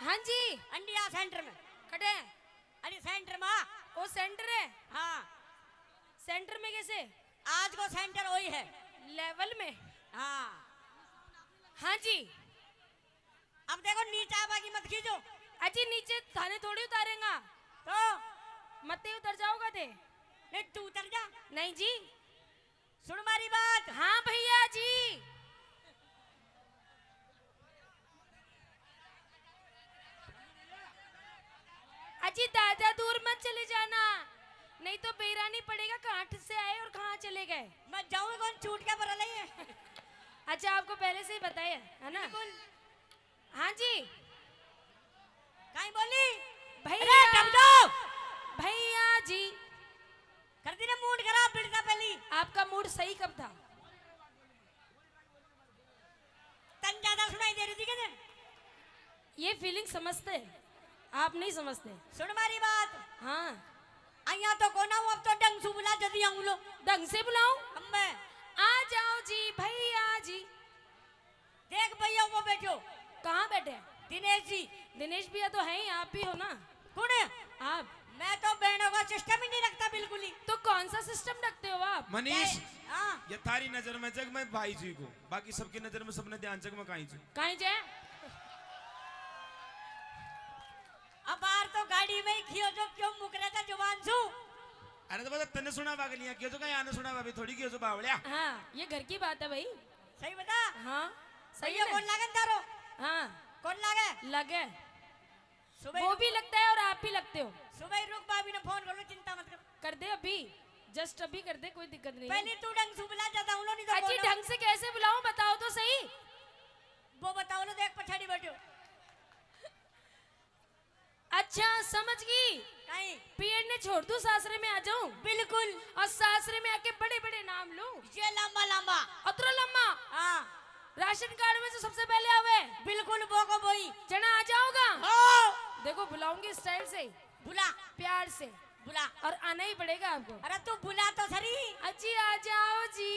हाँ जी India centre में कटे अरे सेंटर में वो सेंटर है। हाँ सेंटर में कैसे? आज को सेंटर वही है लेवल में। हाँ हाँ जी अब देखो नीचे बाकी मत खींचो। अजी नीचे थाने थोड़ी उतारेगा तो मत ही उतर जाओगा थे। नहीं तू उतर जा। नहीं जी सुन मारी बात। हाँ भैया जी अजी दादा दूर मत चले जाना नहीं तो बेरानी पड़ेगा कहाँ से आए और कहाँ चले गए। मैं जाऊँ कौन छूट के पर है। अच्छा आपको पहले से ही बताया है ना। हाँ जी कहीं बोली भैया भैया जी कर दी ना मूड खराब बिड़का पहली। आपका मूड सही कब था? तन ज्यादा सुनाई दे रही थी क्या? ये फीलिंग समझते हैं आप नहीं समझते। सुन मारी बात। हाँ अया तो कोना हूँ अब तो ढंग से बुला जल्दी आऊँ लो। ढंग से बुलाऊं? अम्मे आ जाओ जी भैया जी। देख भैया वो बैठो। कहाँ बैठे? दिनेश जी। दिनेश भैया तो है ही आप भी हो ना। कौन है? आप। मैं तो बहनों का सिस्टम ही नहीं रखता बिल्कुल ही। तो कौन सा सिस्टम रखते हो आप? मनीष हाँ ये थारी नजर में जग में भाई जी को बाकी सबकी नजर में सबने ध्यान जग में काई जी कहीं जाए अब बाहर तो गाड़ी में ही खियो जो क्यों मुक रहा था जुबान सु। अरे तो बता तने सुना बागलियां क्यों तो कहीं आने सुना भाभी थोड़ी क्यों तो बावड़िया। हाँ ये घर की बात है भाई। सही बता। हाँ सही भैया है कौन लागन तारो? हाँ कौन लागे? लगे सुबह वो भी लगता है और आप भी लगते हो। सुबह रुक भाभी ने फोन कर लो चिंता मत कर दे अभी जस्ट अभी कर दे कोई दिक्कत नहीं। पहले तू ढंग से बुला जाता हूँ नहीं तो अजी बोलो। ढंग से कैसे बुलाऊं बताओ तो सही। वो बताओ ना देख पछाड़ी बैठो। अच्छा समझ गई। कहीं पीएड ने छोड़ दूं सासरे में आ जाऊं बिल्कुल और सासरे में आके बड़े बड़े नाम लूं। ये लंबा लंबा अतरो लम्मा हाँ राशन कार्ड में जो सबसे पहले आवे बिल्कुल वो को बोई जना आ जाओगा। ओ देखो बुलाऊंगी स्टाइल से बुला प्यार से बुला। और आना ही पड़ेगा आपको। अरे तू बुला तो सरी। अजी आ जाओ जी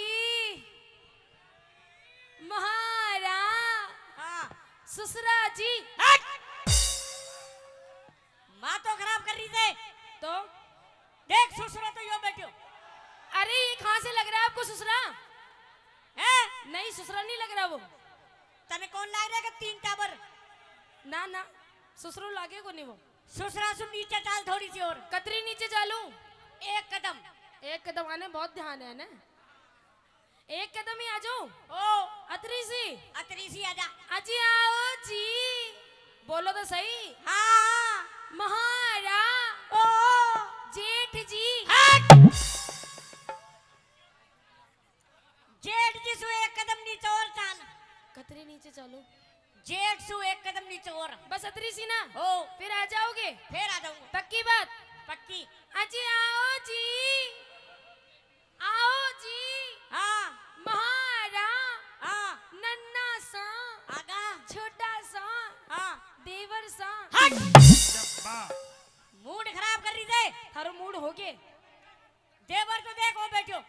महारा हाँ ससुरा जी। माँ तो खराब कर रही थे। तो देख ससुरा तो यो बैठो अरे ये कहाँ से लग रहा है आपको ससुरा? है नहीं ससुरा नहीं लग रहा वो। तने कौन लाग रहा है 3 टावर? ना ना ससुरो लागे को नहीं वो। ससुरा सुन नीचे चाल थोड़ी सी और कतरी नीचे चालू। एक कदम एक कदम आने बहुत ध्यान है ना। एक कदम ही आ जाओ। ओ अतरी सी अतरी सी आजा। अजी आओ जी बोलो तो सही। हाँ महारा ओ जेठ जी। जेठ जी सु एक कदम नीचे और चाल। कतरी नीचे चलो। जेठ सु एक कदम नीचे और बस अतरी सी ना। ओ फिर आ जाओगे? फिर आ जाऊंगा पक्की बात? पक्की। अजी आओ जी आओ जी। हाँ महारा हाँ नन्ना सा आगा छोटा सा हाँ देवर सा। मूड खराब कर रही थे। थारो मूड हो गए। देवर तो देख वो बैठो।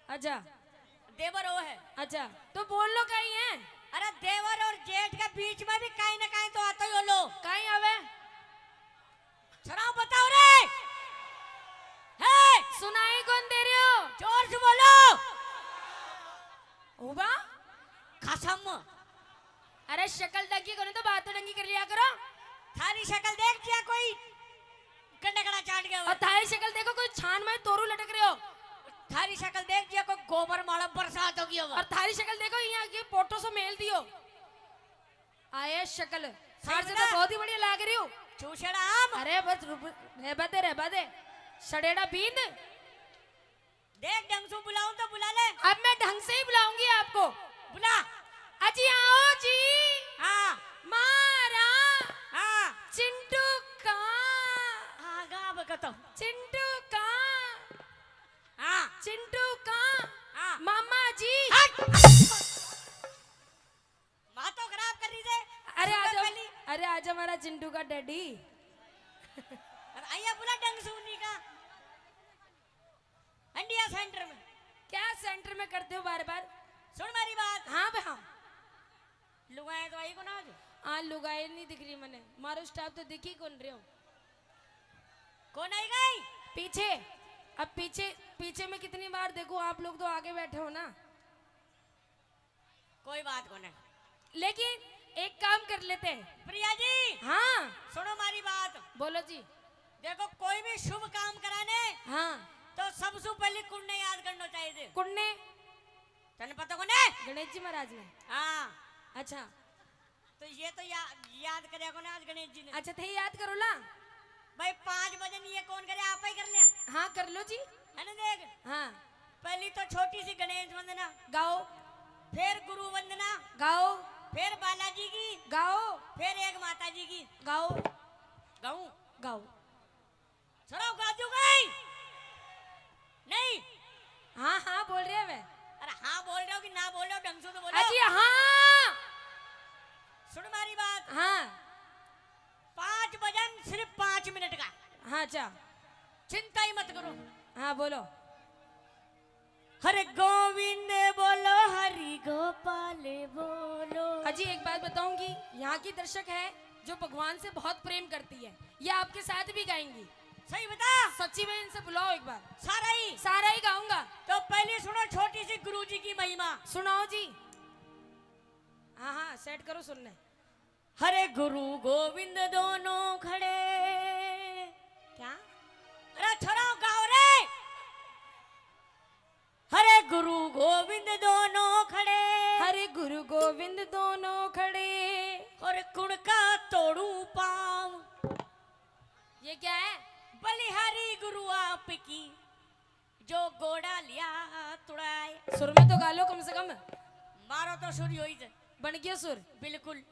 अच्छा देवर वो है। अच्छा तो बोल लो कहीं है। अरे देवर और जेठ के बीच में भी कहीं ना कहीं तो आता ही हो लो। कहीं आवे चलो बताओ रे। है सुनाई कौन दे रहे हो? जोर से बोलो। होगा कसम अरे शक्ल डंगी करो तो बात तो डंगी कर लिया करो। थारी शक्ल देख दिया कोई कंडकड़ा चाट गया। और थारी शक्ल देखो कोई छान में तोरू लटक रहे हो। थारी शक्ल देख दिया कोई गोबर माला बरसात हो गया। और थारी शक्ल देखो यहाँ की फोटो से मेल दियो आए शक्ल थार से तो बहुत ही बढ़िया लाग रही हो। चूसड़ा आम। अरे बस रहबा दे सड़ेड़ा बींद। देख ढंग से बुलाऊं तो बुला ले। अब मैं ढंग से ही बुलाऊंगी आपको। बुला। अजी आओ जी। हाँ मारा हाँ चिंटू का आगा बकतो। चिंटू का हाँ चिंटू का हाँ मामा जी। माँ तो खराब कर रही थे। अरे आजा अरे आजा हमारा चिंटू का डैडी। आइया बुला ढंग से उन्हीं का। इंडिया सेंटर में क्या सेंटर में करते हो बार बार? सुन मेरी बात। हाँ बे हाँ लुगाए तो आई को ना आज हाँ लुगाई नहीं दिख रही मैंने, मारो स्टाफ तो दिख ही कौन रहे हो। कौन आई गई? पीछे, अब पीछे पीछे में कितनी बार देखो, आप लोग तो आगे बैठे हो ना। कोई बात को नहीं, लेकिन एक काम कर लेते हैं। प्रिया जी हाँ सुनो मारी बात। बोलो जी। देखो कोई भी शुभ काम कराने हाँ तो सबसे पहले कुंडे याद करना चाहिए थे। कुन्ने तने पता को ने? गणेश जी महाराज ने। हाँ अच्छा तो ये तो याद करे को ने आज गणेश जी ने। अच्छा थे याद करो ला। भाई 5 बजे नहीं, ये कौन करे? आप ही कर लिया हाँ कर लो जी। है ना। देख हाँ पहली तो छोटी सी गणेश वंदना, गाओ फिर गुरु वंदना, गाओ फिर बालाजी की, गाओ फिर एक माता जी की। गाओ गाऊं? गाओ। चलो गाजू गई नहीं? हाँ हाँ बोल रहे हैं वे। अरे हाँ बोल रहे हो कि ना बोल रहे हो? ढंग से तो बोलो। अजी हाँ सुन मारी बात। हाँ 5 भजन सिर्फ 5 मिनट का। हाँ अच्छा चिंता ही मत करो। हाँ बोलो। हरे गोविंद बोलो, हरि गोपाल बोलो। अजी एक बात बताऊंगी, यहाँ की दर्शक है जो भगवान से बहुत प्रेम करती है, ये आपके साथ भी गाएंगी। सही बता। सच्ची में इनसे बुलाओ एक बार। सारा ही गाऊंगा। तो पहले सुनो छोटी सी गुरु जी की महिमा। सुनाओ जी। हाँ हाँ सेट करो सुनने। हरे गुरु गोविंद दोनों खड़े। क्या? अरे छोड़ो गाओ रे। हरे गुरु गोविंद दोनों खड़े, हरे गुरु गोविंद दोनों खड़े, और कुण का तोड़ू पाँव। ये क्या है? बलिहारी गुरु आपकी, जो गोड़ा लिया तुड़ाए। सुर में तो गा लो कम से कम। मारो तो सुर योई से बन गया सुर। बिल्कुल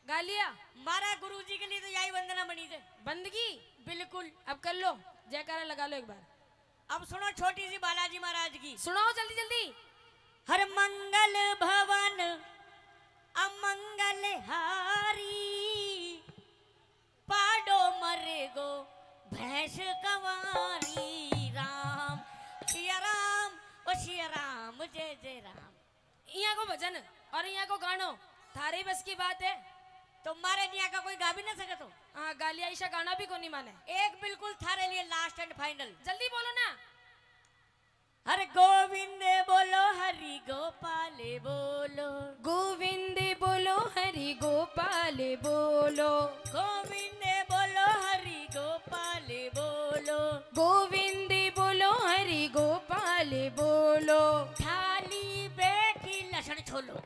गा लिया। मारा गुरु जी के लिए तो यही वंदना बनी थे। बंदगी बिल्कुल। अब कर लो, जयकारा लगा लो एक बार। अब सुनो छोटी सी बालाजी महाराज की। सुनाओ जल्दी जल्दी। हर मंगल भवन अमंगल हारी, पाडो मरे गो भैंस कवारी। राम सिया राम, ओ सिया राम, जय जय राम। यहाँ को भजन और यहाँ को गानो थारे बस की बात है। तो मारे निया का कोई गा भी ना सके तो। हाँ गालिया ईशा गाना भी कोनी माने। एक बिल्कुल थारे लिए लास्ट एंड फाइनल। जल्दी बोलो ना। हरे गोविंद बोलो, हरि गोपाल बोलो। गोविंद बोलो, हरि गोपाल बोलो। गोविंद बोलो, हरि गोपाल बोलो। गोविंद बोलो, हरि गोपाल बोलो। थाली बेटी लसन छोलो।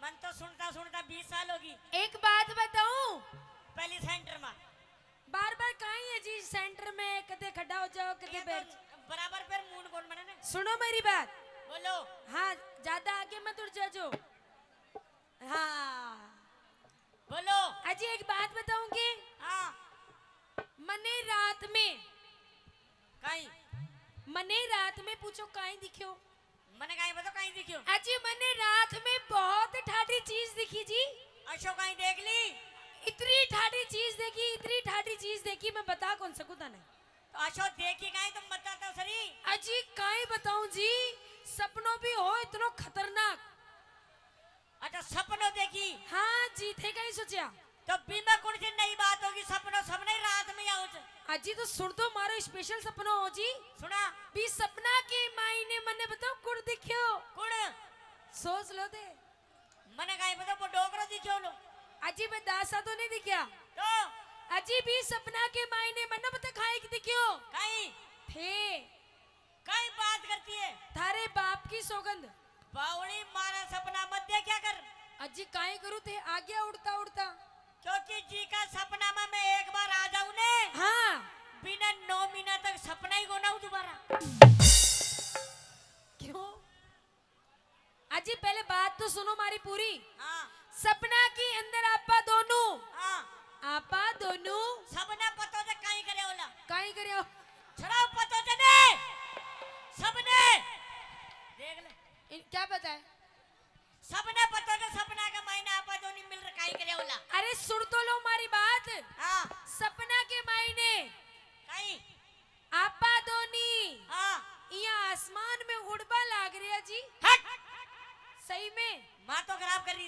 मन तो सुनता सुनता 20 साल होगी। एक बात बताऊं, पहली सेंटर में बार बार कहीं है जी सेंटर में, कदे खड़ा हो जाओ कदे ये बैठ। तो बराबर पर मूड कौन बने ने? सुनो मेरी बात। बोलो। हाँ ज्यादा आगे मत उड़ जाओ। हाँ बोलो। अजी एक बात बताऊंगी, हाँ मने रात में, कहीं मने रात में पूछो कहीं दिखो। मने कहीं बताओ, कहीं दिखियो? अजी मैंने रात में बहुत ठाठी चीज दिखी जी। अशोक कहीं देख ली? इतनी ठाठी चीज देखी, इतनी ठाठी चीज देखी, मैं बता कौन सकूं तने। तो अशोक देखी कहीं, तुम बताता सरी। अजी कहीं बताऊं जी, सपनों भी हो इतनो खतरनाक। अच्छा सपनों देखी? हाँ जी थे कहीं सोचा। तो बीमा कौन सी नई बात होगी? सपनों सपने रात में आओ। अजी तो सुन तो मारो स्पेशल सपना हो जी। सुना भी सपना के मायने मने बताओ कुड़ दिखियो। कुड़ सोच लो दे। मने कहीं बताओ वो डोकरो दिखियो लो। अजी मैं दासा तो नहीं दिखया। तो अजी भी सपना के मायने मने बता खाए की दिखियो। कहीं थे कहीं बात करती है थारे बाप की सौगंध। बावली मारा सपना मत दे क्या कर। अजी काहे करूँ थे आगे उड़ता उड़ता। क्योंकि जी का सपना में मैं एक बार आ जाऊं ने, हाँ बिना 9 महीना तक सपना ही गोना हूं दोबारा। क्यों? अजी पहले बात तो सुनो मारी पूरी। हाँ सपना के अंदर आपा दोनों, हाँ आपा दोनों सबने पतो से कहीं करे होला। काहे करियो। छड़ाओ पतो से ने सबने देख ले। क्या पता है? सबने पतो से सपना का महीना आपा दोनों मिल रहा कहीं करे होला। अरे सुन तो लो मारी बात। हाँ सपना के मायने कहीं आपा दोनी हाँ यहाँ आसमान में उड़बा लाग रहा जी। हट सही में माता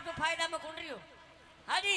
आप तो फायदा में कुंड रही हो। हाँ जी